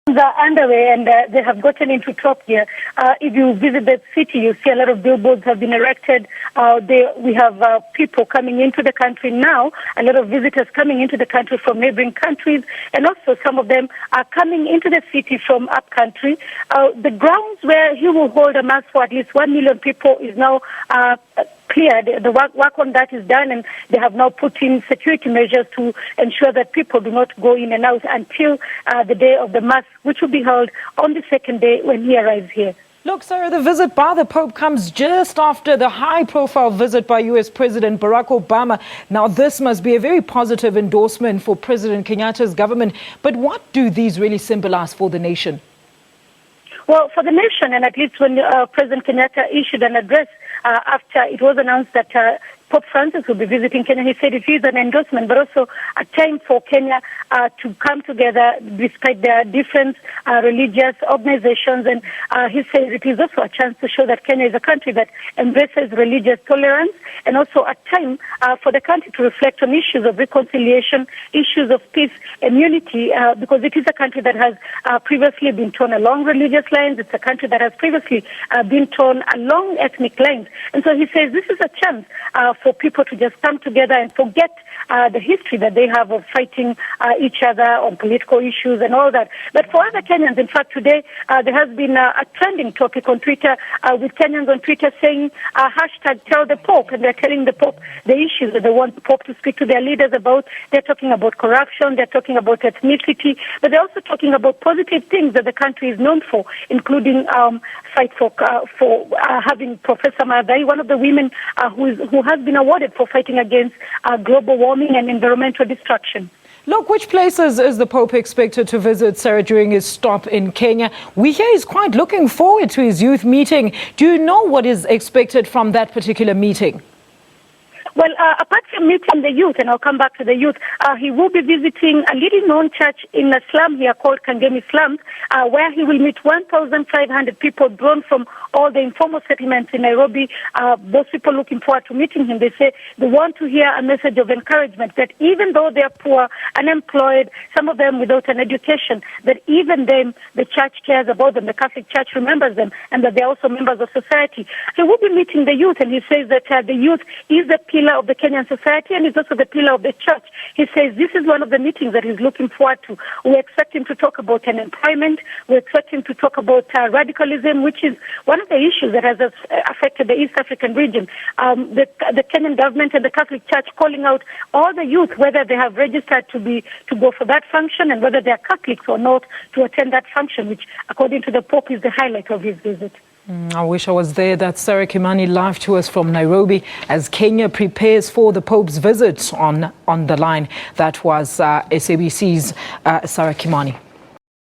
Are underway and they have gotten into top gear. If you visit the city, you see a lot of billboards have been erected. We have people coming into the country now, a lot of visitors coming into the country from neighboring countries, and also some of them are coming into the city from up country. The grounds where he will hold a mass for at least 1 million people is now cleared. The work on that is done, and they have now put in security measures to ensure that people do not go in and out until the day of the Mass, which will be held on the second day when he arrives here. Look, Sarah, the visit by the Pope comes just after the high-profile visit by U.S. President Barack Obama. Now, this must be a very positive endorsement for President Kenyatta's government. But what do these really symbolize for the nation? Well, for the nation, and at least when President Kenyatta issued an address after it was announced that Pope Francis will be visiting Kenya, he said it is an endorsement, but also a time for Kenya to come together despite their different religious organizations. And he said it is also a chance to show that Kenya is a country that embraces religious tolerance, and also a time for the country to reflect on issues of reconciliation, issues of peace and unity, because it is a country that has previously been torn along religious lines. It's a country that has previously been torn along ethnic lines. And so he says this is a chance for people to just come together and forget the history that they have of fighting each other on political issues and all that. But for other Kenyans, in fact, today there has been a trending topic on Twitter with Kenyans on Twitter saying hashtag tell the Pope, and they're telling the Pope the issues that they want the Pope to speak to their leaders about. They're talking about corruption, they're talking about ethnicity, but they're also talking about positive things that the country is known for, including fight for having Professor Madai, one of the women who has been awarded for fighting against global warming and environmental destruction. Look, which places is the Pope expected to visit, Sarah, during his stop in Kenya? We hear he's quite looking forward to his youth meeting. Do you know what is expected from that particular meeting? Well, apart from meeting the youth, and I'll come back to the youth, he will be visiting a little-known church in a slum here called Kangemi Slums, where he will meet 1,500 people drawn from all the informal settlements in Nairobi. Those people looking forward to meeting him. They say they want to hear a message of encouragement that even though they are poor, unemployed, some of them without an education, that even them, the church cares about them, the Catholic Church remembers them, and that they're also members of society. He will be meeting the youth, and he says that the youth is the pillar of the Kenyan society and is also the pillar of the church. He says this is one of the meetings that he's looking forward to. We expect him to talk about unemployment. We expect him to talk about radicalism, which is one of the issues that has affected the East African region. The Kenyan government and the Catholic Church calling out all the youth, whether they have registered to go for that function and whether they are Catholics or not, to attend that function, which, according to the Pope, is the highlight of his visit. I wish I was there. That's Sarah Kimani live to us from Nairobi as Kenya prepares for the Pope's visit on the line. That was SABC's Sarah Kimani.